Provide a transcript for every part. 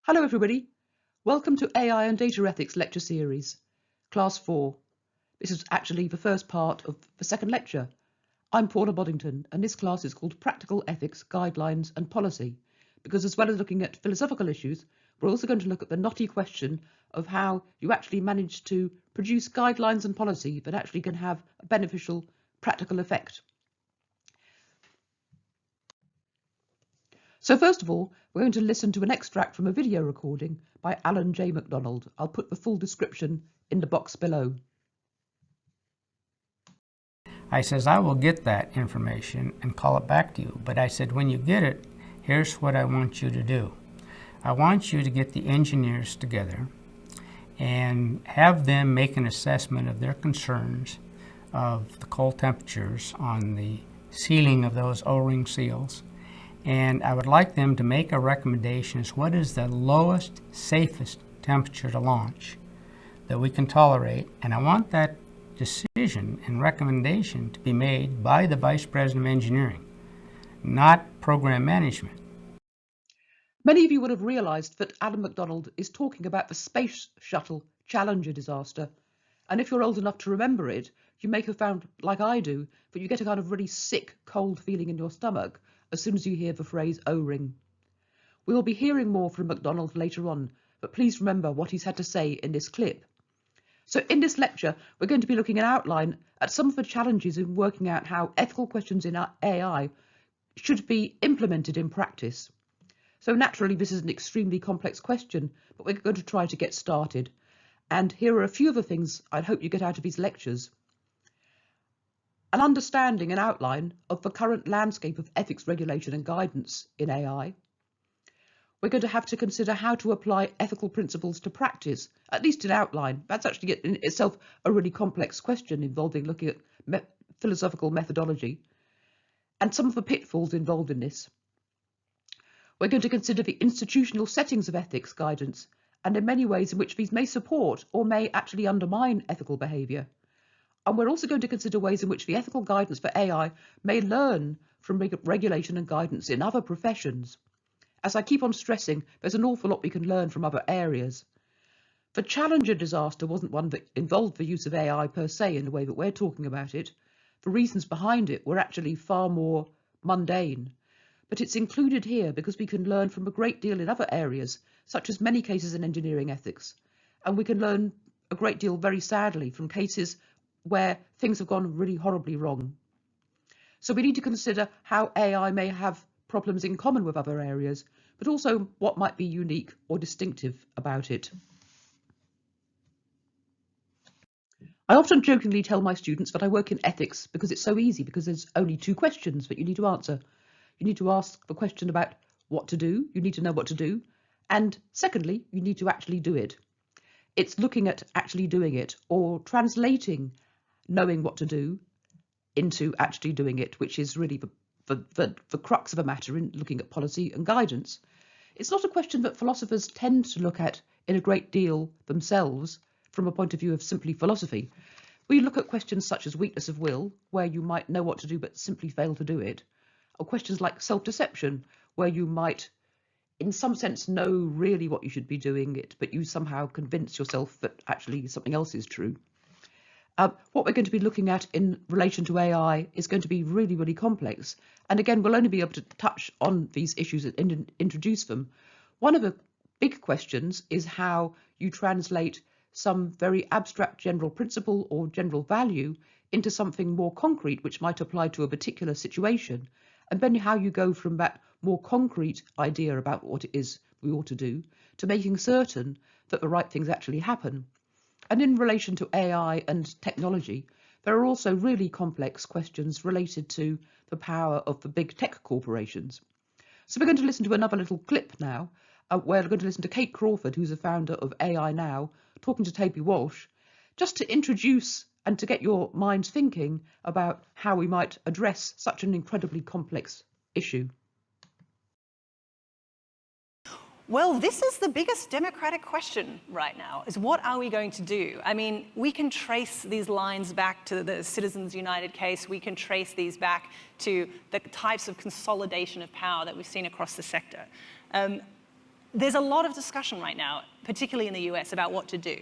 Hello everybody, welcome to AI and Data Ethics lecture series, class 4. This is actually the first part of the second lecture. I'm Paula Boddington and this class is called Practical Ethics, Guidelines and Policy, because as well as looking at philosophical issues, we're also going to look at the knotty question of how you actually manage to produce guidelines and policy that actually can have a beneficial practical effect. So first of all, we're going to listen to an extract from a video recording by Alan J. McDonald. I'll put the full description in the box below. I says, I will get that information and call it back to you. But I said, when you get it, here's what I want you to do. I want you to get the engineers together and have them make an assessment of their concerns of the cold temperatures on the sealing of those O-ring seals. And I would like them to make a recommendation as what is the lowest, safest temperature to launch that we can tolerate. And I want that decision and recommendation to be made by the Vice President of Engineering, not program management. Many of you would have realised that Alan McDonald is talking about the Space Shuttle Challenger disaster. And if you're old enough to remember it, you may have found, like I do, that you get a kind of really sick, cold feeling in your stomach as soon as you hear the phrase O-ring. We will be hearing more from McDonald later on, but please remember what he's had to say in this clip. So in this lecture, we're going to be looking at outline at some of the challenges in working out how ethical questions in AI should be implemented in practice. So naturally, this is an extremely complex question, but we're going to try to get started. And here are a few of the things I'd hope you get out of these lectures. An understanding and outline of the current landscape of ethics regulation and guidance in AI. We're going to have to consider how to apply ethical principles to practice, at least in outline. That's actually in itself a really complex question involving looking at philosophical methodology and some of the pitfalls involved in this. We're going to consider the institutional settings of ethics guidance and in many ways in which these may support or may actually undermine ethical behaviour. And we're also going to consider ways in which the ethical guidance for AI may learn from regulation and guidance in other professions. As I keep on stressing, there's an awful lot we can learn from other areas. The Challenger disaster wasn't one that involved the use of AI per se in the way that we're talking about it. The reasons behind it were actually far more mundane. But it's included here because we can learn from a great deal in other areas, such as many cases in engineering ethics. And we can learn a great deal, very sadly, from cases where things have gone really horribly wrong. So we need to consider how AI may have problems in common with other areas, but also what might be unique or distinctive about it. I often jokingly tell my students that I work in ethics because it's so easy, because there's only 2 questions that you need to answer. You need to ask the question about what to do, you need to know what to do, and secondly, you need to actually do it. It's looking at actually doing it, or translating knowing what to do into actually doing it, which is really the crux of a matter in looking at policy and guidance. It's not a question that philosophers tend to look at in a great deal themselves from a point of view of simply philosophy. We look at questions such as weakness of will, where you might know what to do but simply fail to do it, or questions like self-deception, where you might in some sense know really what you should be doing it, but you somehow convince yourself that actually something else is true. What we're going to be looking at in relation to AI is going to be really, really complex. And again, we'll only be able to touch on these issues and introduce them. One of the big questions is how you translate some very abstract general principle or general value into something more concrete, which might apply to a particular situation. And then how you go from that more concrete idea about what it is we ought to do to making certain that the right things actually happen. And in relation to AI and technology, there are also really complex questions related to the power of the big tech corporations. So we're going to listen to another little clip now, where we're going to listen to Kate Crawford, who's a founder of AI Now, talking to Toby Walsh, just to introduce and to get your minds thinking about how we might address such an incredibly complex issue. Well, this is the biggest democratic question right now, is what are we going to do? I mean, we can trace these lines back to the Citizens United case. We can trace these back to the types of consolidation of power that we've seen across the sector. there's a lot of discussion right now, particularly in the US, about what to do.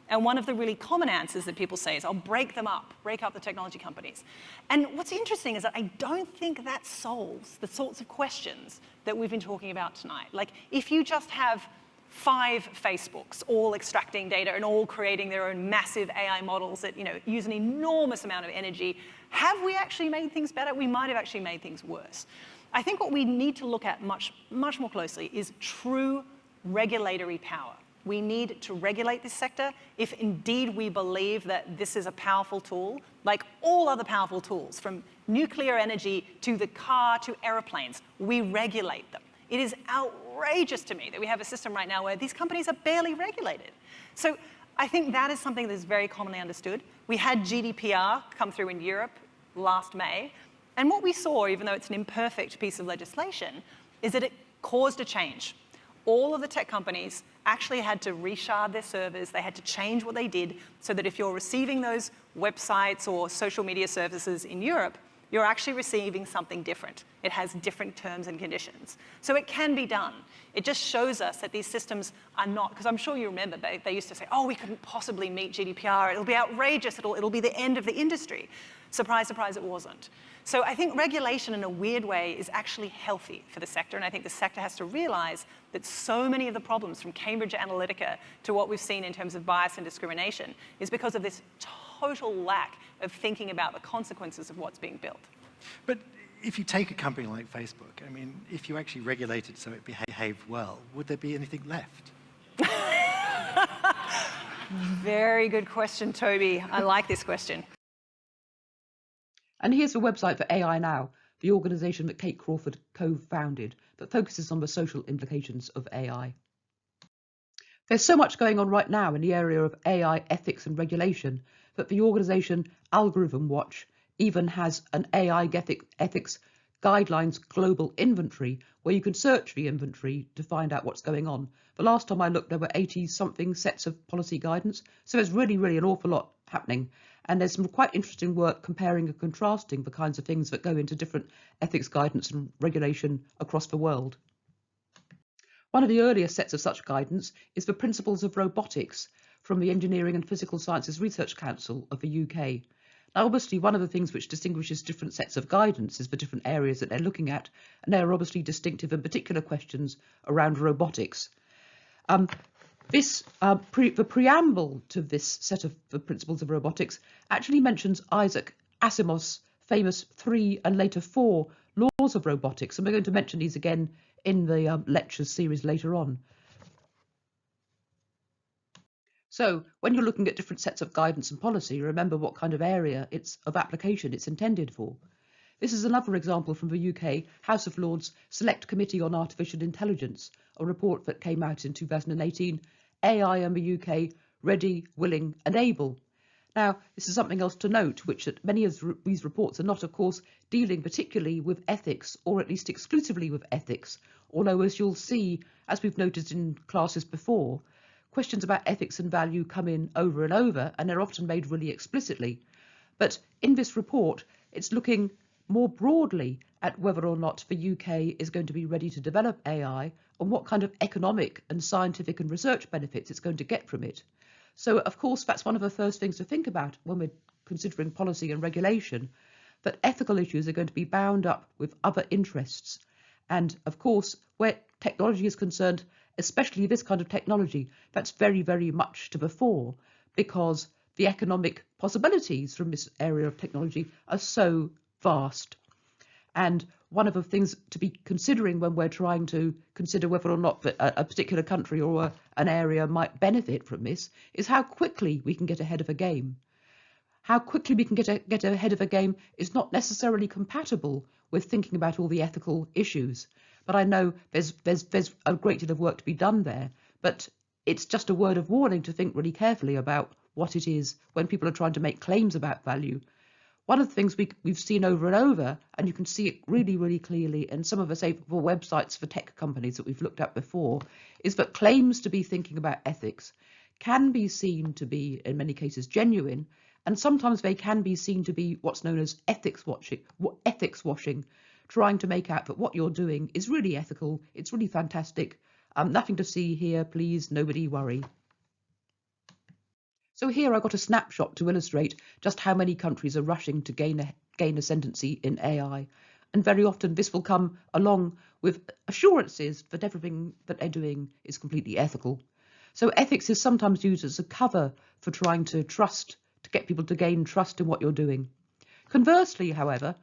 And one of the really common answers that people say is, I'll break them up, break up the technology companies. And what's interesting is that I don't think that solves the sorts of questions that we've been talking about tonight. Like, if you just have 5 Facebooks all extracting data and all creating their own massive AI models that use an enormous amount of energy, have we actually made things better? We might have actually made things worse. I think what we need to look at much more closely is true regulatory power. We need to regulate this sector if indeed we believe that this is a powerful tool, like all other powerful tools, from nuclear energy to the car to airplanes. We regulate them. It is outrageous to me that we have a system right now where these companies are barely regulated. So I think that is something that is very commonly understood. We had GDPR come through in Europe last May, and what we saw, even though it's an imperfect piece of legislation, is that it caused a change. All of the tech companies actually had to reshard their servers. They had to change what they did so that if you're receiving those websites or social media services in Europe, you're actually receiving something different. It has different terms and conditions. So it can be done. It just shows us that these systems are not, because I'm sure you remember, they used to say, oh, we couldn't possibly meet GDPR. It'll be outrageous. It'll be the end of the industry. Surprise, surprise, it wasn't. So I think regulation in a weird way is actually healthy for the sector, and I think the sector has to realize that so many of the problems from Cambridge Analytica to what we've seen in terms of bias and discrimination is because of this total lack of thinking about the consequences of what's being built. But if you take a company like Facebook, I mean, if you actually regulate it so it behaved well, would there be anything left? Very good question, Toby. I like this question. And here's the website for AI Now, the organisation that Kate Crawford co-founded, that focuses on the social implications of AI. There's so much going on right now in the area of AI ethics and regulation that the organisation Algorithm Watch even has an AI ethics guidelines global inventory where you can search the inventory to find out what's going on. The last time I looked, there were 80-something sets of policy guidance. So there's really, really an awful lot happening. And there's some quite interesting work comparing and contrasting the kinds of things that go into different ethics guidance and regulation across the world. One of the earliest sets of such guidance is the Principles of Robotics from the Engineering and Physical Sciences Research Council of the UK. Now, obviously, one of the things which distinguishes different sets of guidance is the different areas that they're looking at, and there are obviously distinctive and particular questions around robotics. The preamble to this set of the Principles of Robotics actually mentions Isaac Asimov's famous 3 and later 4 laws of robotics, and we're going to mention these again in the lectures series later on. So when you're looking at different sets of guidance and policy, remember what kind of area of application it's intended for. This is another example from the UK House of Lords Select Committee on Artificial Intelligence, a report that came out in 2018, AI and the UK, ready, willing and able. Now, this is something else to note, which that many of these reports are not, of course, dealing particularly with ethics, or at least exclusively with ethics, although as you'll see, as we've noticed in classes before, questions about ethics and value come in over and over, and they're often made really explicitly. But in this report, it's looking more broadly at whether or not the UK is going to be ready to develop AI and what kind of economic and scientific and research benefits it's going to get from it. So, of course, that's one of the first things to think about when we're considering policy and regulation, that ethical issues are going to be bound up with other interests. And, of course, where technology is concerned, especially this kind of technology, that's very, very much to the fore, because the economic possibilities from this area of technology are so vast. And one of the things to be considering when we're trying to consider whether or not a particular country or an area might benefit from this is how quickly we can get ahead of a game. How quickly we can get ahead of a game is not necessarily compatible with thinking about all the ethical issues. But I know there's a great deal of work to be done there. But it's just a word of warning to think really carefully about what it is when people are trying to make claims about value. One of the things we've seen over and over, and you can see it really, really clearly in some of the websites for tech companies that we've looked at before, is that claims to be thinking about ethics can be seen to be, in many cases, genuine, and sometimes they can be seen to be what's known as ethics washing, trying to make out that what you're doing is really ethical, it's really fantastic, Nothing to see here, please, nobody worry. So here I got a snapshot to illustrate just how many countries are rushing to gain ascendancy in AI. And very often this will come along with assurances that everything that they're doing is completely ethical. So ethics is sometimes used as a cover for trying to get people to gain trust in what you're doing. Conversely, however,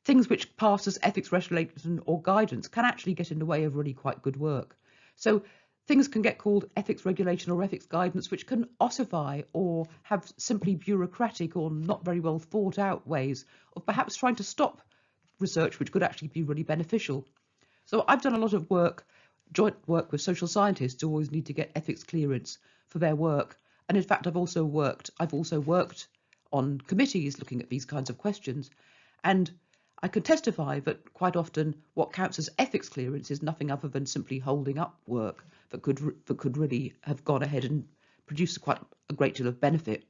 things which pass as ethics regulation or guidance can actually get in the way of really quite good work. So things can get called ethics regulation or ethics guidance, which can ossify or have simply bureaucratic or not very well thought out ways of perhaps trying to stop research which could actually be really beneficial. So I've done a lot of work, joint work with social scientists who always need to get ethics clearance for their work. And in fact, I've also worked on committees looking at these kinds of questions. And I can testify that quite often what counts as ethics clearance is nothing other than simply holding up work that could really have gone ahead and produced quite a great deal of benefit.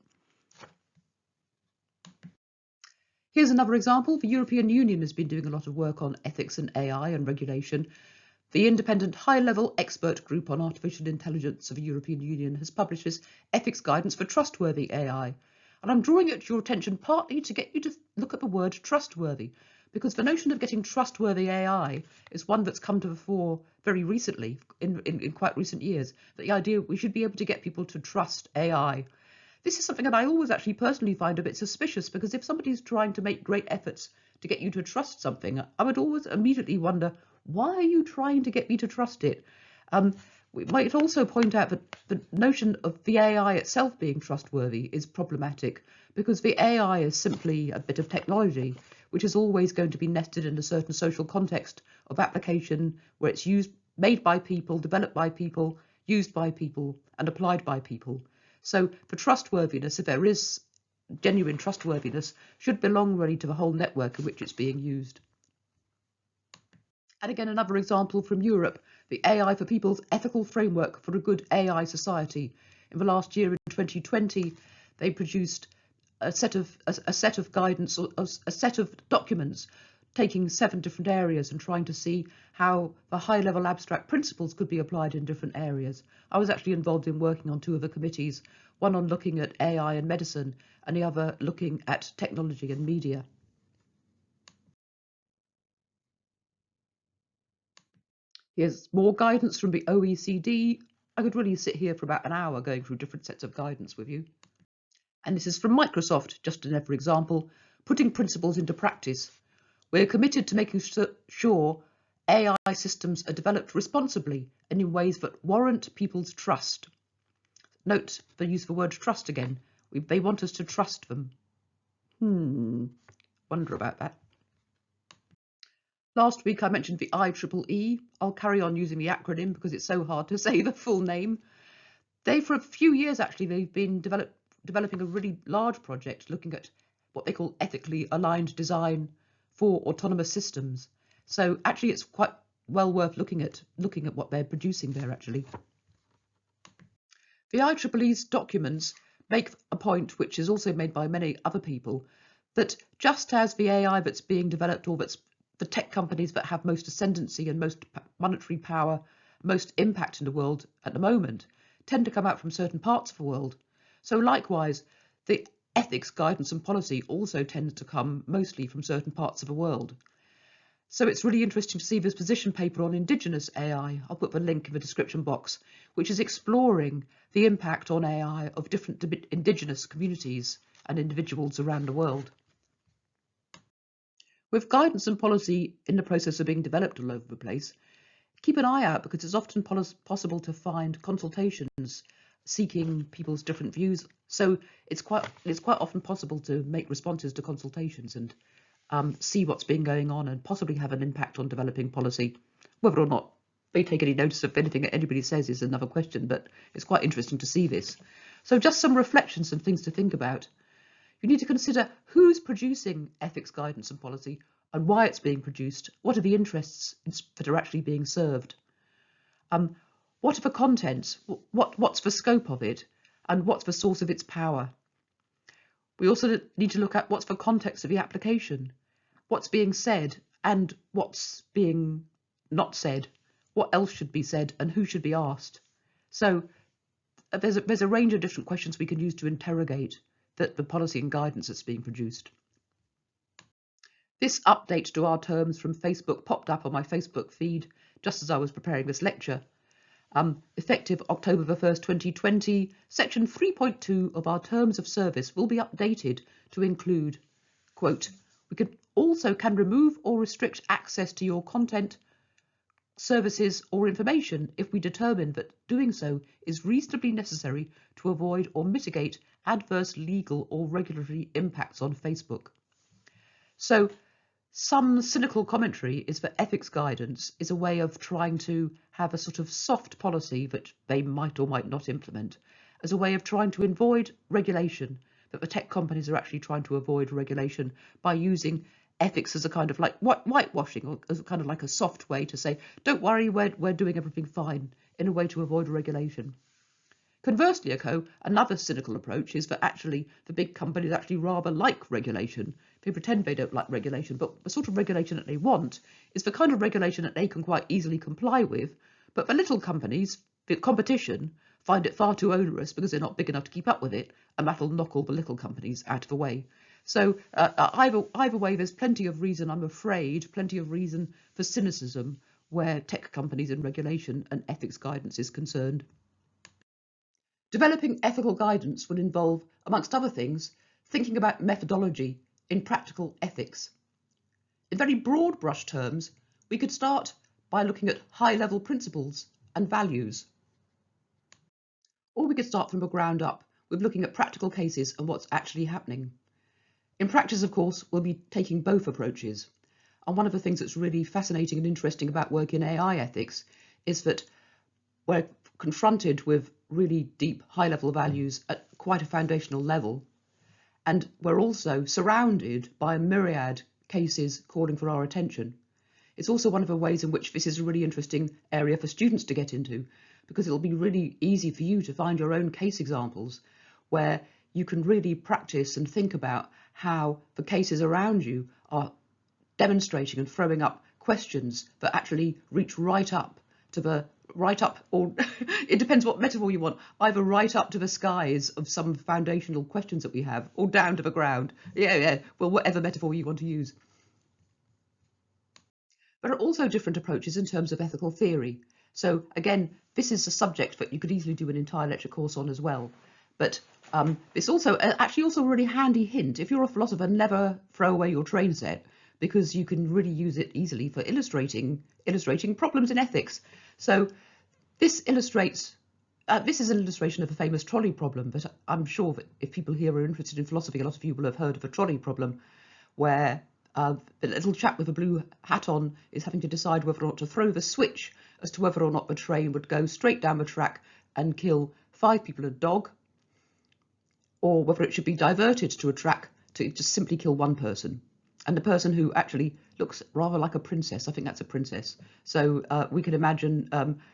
Here's another example. The European Union has been doing a lot of work on ethics and AI and regulation. The independent high-level expert group on artificial intelligence of the European Union has published this ethics guidance for trustworthy AI. And I'm drawing it to your attention partly to get you to look at the word trustworthy, because the notion of getting trustworthy AI is one that's come to the fore very recently, in quite recent years, that the idea we should be able to get people to trust AI. This is something that I always actually personally find a bit suspicious, because if somebody's trying to make great efforts to get you to trust something, I would always immediately wonder, why are you trying to get me to trust it? We might also point out that the notion of the AI itself being trustworthy is problematic, because the AI is simply a bit of technology which is always going to be nested in a certain social context of application where it's made by people, developed by people, used by people, and applied by people. So for trustworthiness, if there is genuine trustworthiness, should belong really to the whole network in which it's being used. And again, another example from Europe, the AI for People's Ethical Framework for a Good AI Society. In the last year, in 2020, they produced a set of guidance, or a set of documents taking 7 different areas and trying to see how the high-level abstract principles could be applied in different areas. I was actually involved in working on 2 of the committees, one on looking at AI and medicine, and the other looking at technology and media. Here's more guidance from the OECD. I could really sit here for about an hour going through different sets of guidance with you. And this is from Microsoft, just another example, putting principles into practice. We're committed to making sure AI systems are developed responsibly and in ways that warrant people's trust. Note the use of the word trust again. They want us to trust them. Wonder about that. Last week I mentioned the IEEE. I'll carry on using the acronym because it's so hard to say the full name. For a few years actually, they've been developing a really large project looking at what they call ethically aligned design for autonomous systems. So actually it's quite well worth looking at what they're producing there actually. The IEEE's documents make a point, which is also made by many other people, that just as the AI that's being developed, or that's the tech companies that have most ascendancy and most monetary power, most impact in the world at the moment, tend to come out from certain parts of the world. So likewise, the ethics guidance and policy also tends to come mostly from certain parts of the world. So it's really interesting to see this position paper on indigenous AI. I'll put the link in the description box, which is exploring the impact on AI of different indigenous communities and individuals around the world. With guidance and policy in the process of being developed all over the place, keep an eye out, because it's often possible to find consultations seeking people's different views. So it's quite often possible to make responses to consultations and see what's been going on and possibly have an impact on developing policy. Whether or not they take any notice of anything that anybody says is another question, but it's quite interesting to see this. So just some reflections and things to think about. You need to consider who's producing ethics guidance and policy and why it's being produced. What are the interests that are actually being served? What are the contents? What's the scope of it? And what's the source of its power? We also need to look at what's the context of the application, what's being said and what's being not said, what else should be said, and who should be asked. So there's a range of different questions we can use to interrogate the policy and guidance that's being produced. This update to our terms from Facebook popped up on my Facebook feed just as I was preparing this lecture. Effective October the 1st, 2020, Section 3.2 of our Terms of Service will be updated to include, quote, we can remove or restrict access to your content, services or information if we determine that doing so is reasonably necessary to avoid or mitigate adverse legal or regulatory impacts on Facebook. So some cynical commentary is that ethics guidance is a way of trying to have a sort of soft policy that they might or might not implement, as a way of trying to avoid regulation, that the tech companies are actually trying to avoid regulation by using ethics as a kind of like whitewashing, or as a kind of like a soft way to say, don't worry, we're doing everything fine, in a way to avoid regulation. Conversely, another cynical approach is that actually the big companies actually rather like regulation. They pretend they don't like regulation, but the sort of regulation that they want is the kind of regulation that they can quite easily comply with. But the little companies, the competition, find it far too onerous because they're not big enough to keep up with it, and that'll knock all the little companies out of the way. So either way, there's plenty of reason, I'm afraid, plenty of reason for cynicism where tech companies and regulation and ethics guidance is concerned. Developing ethical guidance would involve, amongst other things, thinking about methodology in practical ethics. In very broad brush terms, we could start by looking at high-level principles and values. Or we could start from the ground up with looking at practical cases and what's actually happening. In practice, of course, we'll be taking both approaches. And one of the things that's really fascinating and interesting about work in AI ethics is that we're confronted with really deep, high-level values at quite a foundational level. And we're also surrounded by a myriad cases calling for our attention. It's also one of the ways in which this is a really interesting area for students to get into, because it'll be really easy for you to find your own case examples where you can really practice and think about how the cases around you are demonstrating and throwing up questions that actually reach right up to the or it depends what metaphor you want, either right up to the skies of some foundational questions that we have, or down to the ground. Well, whatever metaphor you want to use. There are also different approaches in terms of ethical theory. So again, this is a subject that you could easily do an entire lecture course on as well. But it's also actually also a really handy hint. If you're a philosopher, never throw away your train set, because you can really use it easily for illustrating problems in ethics. So this illustrates, this is an illustration of a famous trolley problem, but I'm sure that if people here are interested in philosophy, a lot of you will have heard of a trolley problem, where the little chap with a blue hat on is having to decide whether or not to throw the switch as to whether or not the train would go straight down the track and kill 5 people and a dog, or whether it should be diverted to a track to just simply kill 1 person. And the person who actually looks rather like a princess, I think that's a princess. So we can imagine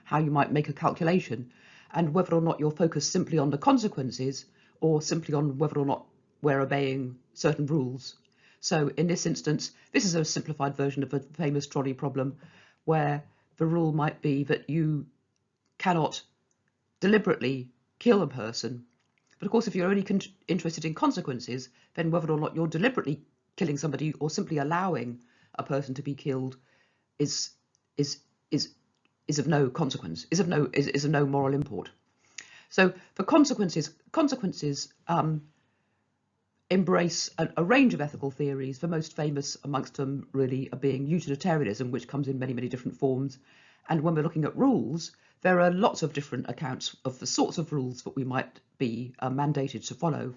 how you might make a calculation, and whether or not you're focused simply on the consequences or simply on whether or not we're obeying certain rules. So in this instance, this is a simplified version of a famous trolley problem, where the rule might be that you cannot deliberately kill a person. But of course, if you're only interested in consequences, then whether or not you're deliberately killing somebody or simply allowing a person to be killed is of no consequence, is of no moral import. So the consequences embrace a range of ethical theories. The most famous amongst them really are being utilitarianism, which comes in many, many different forms. And when we're looking at rules, there are lots of different accounts of the sorts of rules that we might be mandated to follow.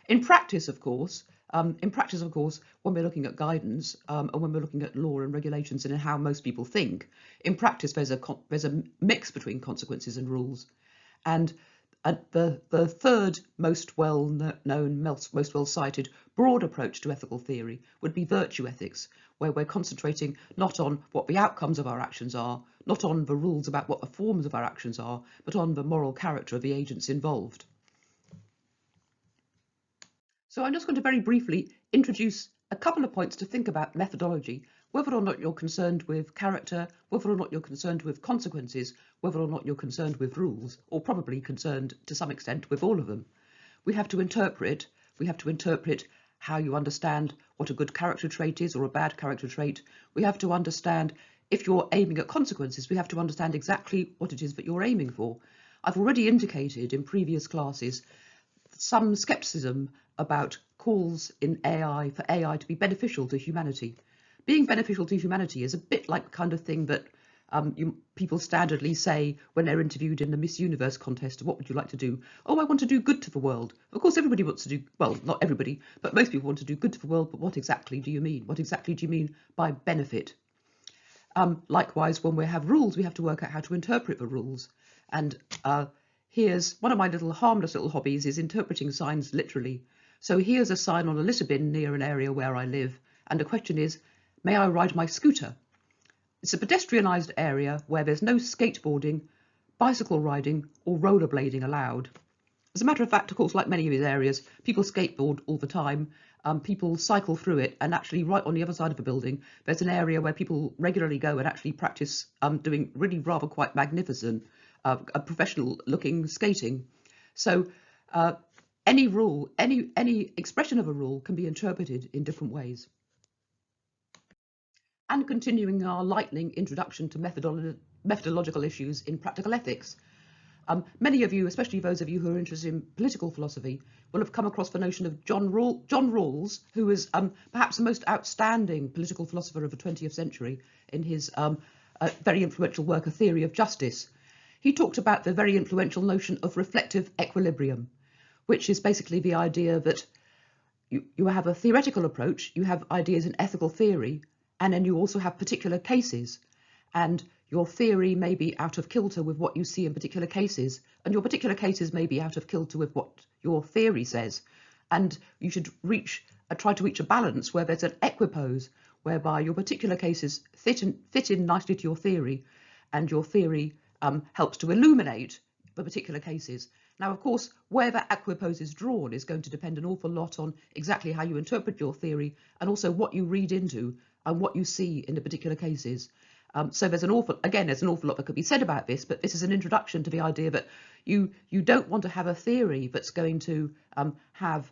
In practice, of course, when we're looking at guidance and when we're looking at law and regulations and how most people think, in practice there's a mix between consequences and rules. And the third most well-known, most well-cited broad approach to ethical theory would be virtue ethics, where we're concentrating not on what the outcomes of our actions are, not on the rules about what the forms of our actions are, but on the moral character of the agents involved. So I'm just going to very briefly introduce a couple of points to think about methodology, whether or not you're concerned with character, whether or not you're concerned with consequences, whether or not you're concerned with rules, or probably concerned to some extent with all of them. We have to interpret how you understand what a good character trait is or a bad character trait. We have to understand, if you're aiming at consequences, we have to understand exactly what it is that you're aiming for. I've already indicated in previous classes some skepticism about calls in AI for AI to be beneficial to humanity. Being beneficial to humanity is a bit like the kind of thing that people standardly say when they're interviewed in the Miss Universe contest. What would you like to do? Oh, I want to do good to the world. Of course, everybody wants to do, well, not everybody, but most people want to do good to the world. But what exactly do you mean? What exactly do you mean by benefit? Likewise, when we have rules, we have to work out how to interpret the rules. And here's one of my little harmless little hobbies is interpreting signs literally. So here's a sign on a litter bin near an area where I live. And the question is, may I ride my scooter? It's a pedestrianised area where there's no skateboarding, bicycle riding or rollerblading allowed. As a matter of fact, of course, like many of these areas, people skateboard all the time. People cycle through it, and actually right on the other side of the building, there's an area where people regularly go and actually practice doing really rather quite magnificent, professional looking skating. So any rule, any expression of a rule can be interpreted in different ways. And continuing our lightning introduction to methodological issues in practical ethics. Many of you, especially those of you who are interested in political philosophy, will have come across the notion of John Rawls, who is perhaps the most outstanding political philosopher of the 20th century in his very influential work, A Theory of Justice. He talked about the very influential notion of reflective equilibrium, which is basically the idea that you have a theoretical approach, you have ideas in ethical theory, and then you also have particular cases. And your theory may be out of kilter with what you see in particular cases, and your particular cases may be out of kilter with what your theory says. And you should try to reach a balance where there's an equipoise, whereby your particular cases fit in nicely to your theory, and your theory helps to illuminate the particular cases. Now, of course, where that equipoise is drawn is going to depend an awful lot on exactly how you interpret your theory, and also what you read into and what you see in the particular cases. So there's an awful lot that could be said about this, but this is an introduction to the idea that you don't want to have a theory that's going to have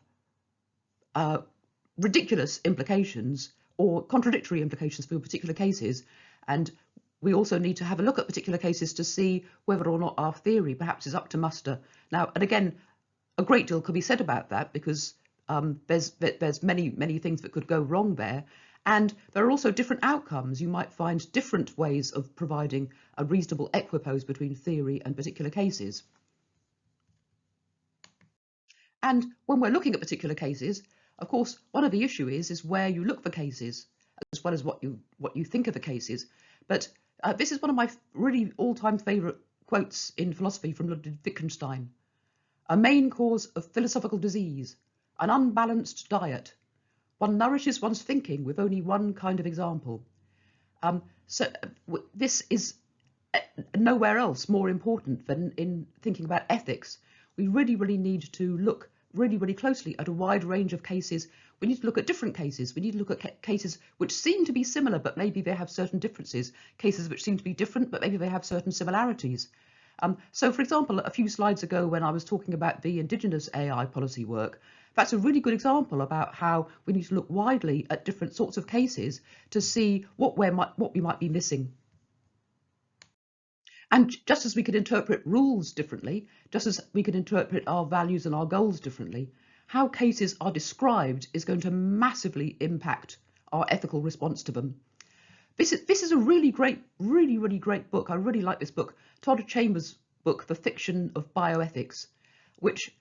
ridiculous implications or contradictory implications for particular cases. And we also need to have a look at particular cases to see whether or not our theory perhaps is up to muster. Now, and again, a great deal could be said about that, because there's many things that could go wrong there. And there are also different outcomes. You might find different ways of providing a reasonable equipoise between theory and particular cases. And when we're looking at particular cases, of course, one of the issues is where you look for cases, as well as what you think of the cases. But this is one of my really all-time favourite quotes in philosophy from Ludwig Wittgenstein. A main cause of philosophical disease, an unbalanced diet. One nourishes one's thinking with only one kind of example. This is nowhere else more important than in thinking about ethics. We really need to look really closely at a wide range of cases. We need to look at different cases. We need to look at cases which seem to be similar, but maybe they have certain differences. Cases which seem to be different, but maybe they have certain similarities. So, for example, a few slides ago when I was talking about the Indigenous AI policy work, that's a really good example about how we need to look widely at different sorts of cases to see what we might be missing. And just as we could interpret rules differently, just as we could interpret our values and our goals differently, how cases are described is going to massively impact our ethical response to them. This is a really great book. I really like this book. Todd Chambers' book, The Fiction of Bioethics, which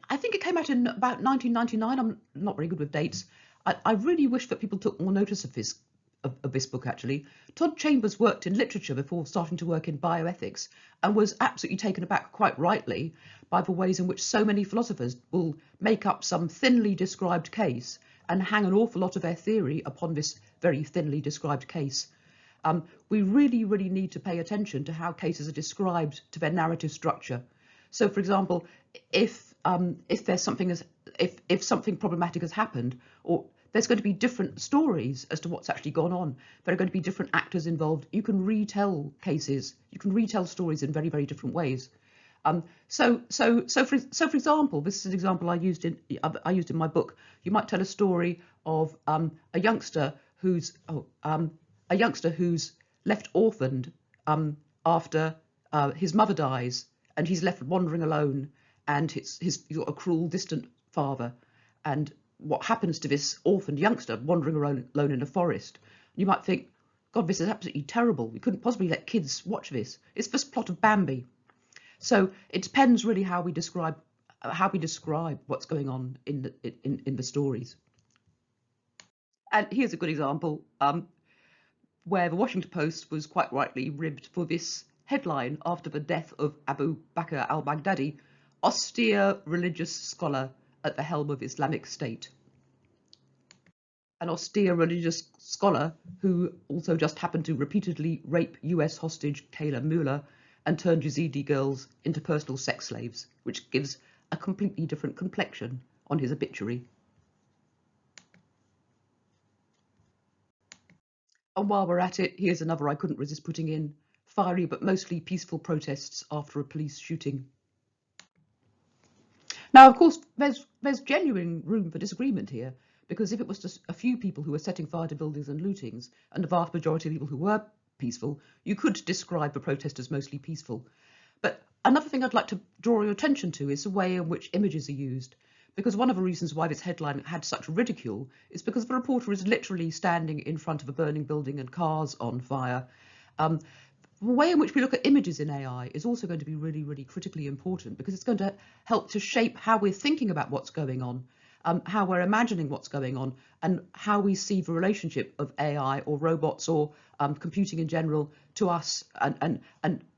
I think it came out in about 1999. I'm not very good with dates. I really wish that people took more notice of this book, actually. Todd Chambers worked in literature before starting to work in bioethics, and was absolutely taken aback, quite rightly, by the ways in which so many philosophers will make up some thinly described case and hang an awful lot of their theory upon this very thinly described case. We really need to pay attention to how cases are described, to their narrative structure. So, for example, if there's something if something problematic has happened, or there's going to be different stories as to what's actually gone on. There are going to be different actors involved. You can retell cases. You can retell stories in very, very different ways. So for example, this is an example I used in my book. You might tell a story of a youngster who's left orphaned after his mother dies, and he's left wandering alone, and he's got a cruel, distant father, and what happens to this orphaned youngster wandering around alone in a forest. You might think, God, this is absolutely terrible. We couldn't possibly let kids watch this. It's this plot of Bambi. So it depends really how we describe what's going on in the stories. And here's a good example where the Washington Post was quite rightly ribbed for this headline after the death of Abu Bakr al-Baghdadi, austere religious scholar at the helm of Islamic State. An austere religious scholar who also just happened to repeatedly rape US hostage Kayla Mueller and turn Yazidi girls into personal sex slaves, which gives a completely different complexion on his obituary. And while we're at it, here's another I couldn't resist putting in: fiery but mostly peaceful protests after a police shooting. Now, of course, there's genuine room for disagreement here, because if it was just a few people who were setting fire to buildings and lootings, and the vast majority of people who were peaceful, you could describe the protest as mostly peaceful. But another thing I'd like to draw your attention to is the way in which images are used, because one of the reasons why this headline had such ridicule is because the reporter is literally standing in front of a burning building and cars on fire. The way in which we look at images in AI is also going to be really, really critically important, because it's going to help to shape how we're thinking about what's going on, how we're imagining what's going on, and how we see the relationship of AI or robots or computing in general to us, and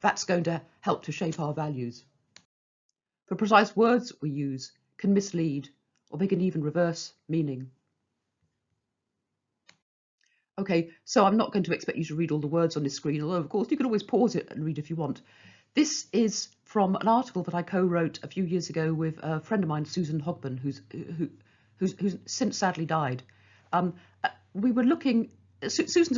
that's going to help to shape our values. The precise words we use can mislead, or they can even reverse meaning. Okay, so I'm not going to expect you to read all the words on this screen, although of course you can always pause it and read if you want. This is from an article that I co-wrote a few years ago with a friend of mine, Susan Hogben, who's since sadly died. We were looking. Susan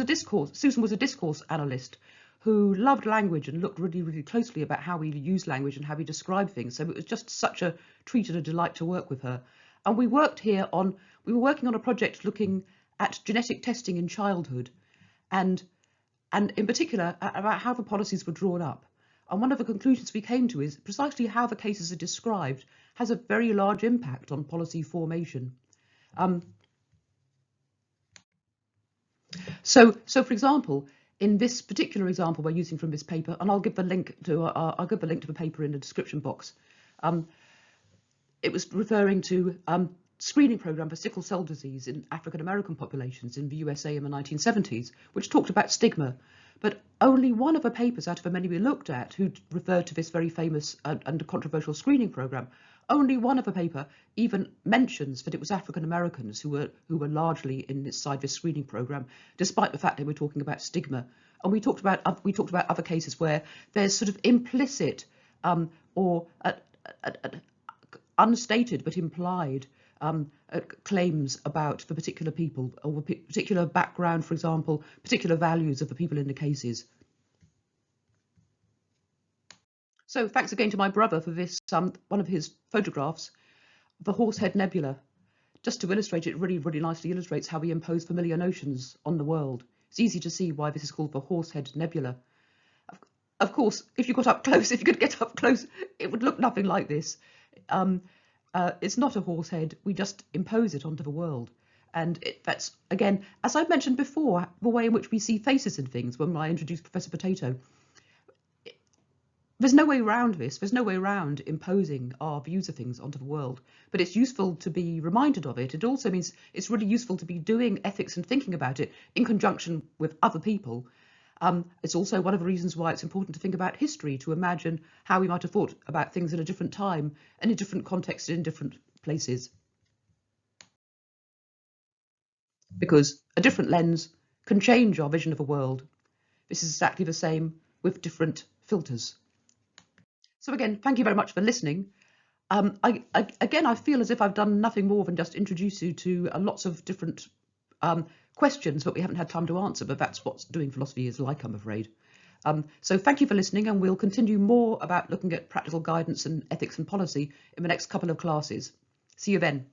was a discourse analyst who loved language and looked really, really closely about how we use language and how we describe things. So it was just such a treat and a delight to work with her. And we were working on a project looking at genetic testing in childhood, and in particular about how the policies were drawn up. And one of the conclusions we came to is precisely how the cases are described has a very large impact on policy formation. So for example, in this particular example we're using from this paper, and I'll give the link to the paper in the description box. It was referring to screening program for sickle cell disease in African American populations in the USA in the 1970s, which talked about stigma. But only one of the papers out of the many we looked at who referred to this very famous and controversial screening program, only one of the paper even mentions that it was African Americans who were largely inside this screening program, despite the fact they were talking about stigma. And we talked about other cases where there's sort of implicit or unstated but implied claims about the particular people or the particular background, for example, particular values of the people in the cases. So thanks again to my brother for this, one of his photographs, the Horsehead Nebula. Just to illustrate it, really, really nicely illustrates how we impose familiar notions on the world. It's easy to see why this is called the Horsehead Nebula. Of course, if you could get up close, it would look nothing like this. It's not a horse head, we just impose it onto the world. And that's, again, as I mentioned before, the way in which we see faces in things when I introduced Professor Potato. There's no way around this. There's no way around imposing our views of things onto the world. But it's useful to be reminded of it. It also means it's really useful to be doing ethics and thinking about it in conjunction with other people. It's also one of the reasons why it's important to think about history, to imagine how we might have thought about things in a different time and in different contexts in different places. Because a different lens can change our vision of a world. This is exactly the same with different filters. So again, thank you very much for listening. Again, I feel as if I've done nothing more than just introduce you to lots of different questions that we haven't had time to answer, but that's what doing philosophy is like, I'm afraid. So thank you for listening, and we'll continue more about looking at practical guidance and ethics and policy in the next couple of classes. See you then.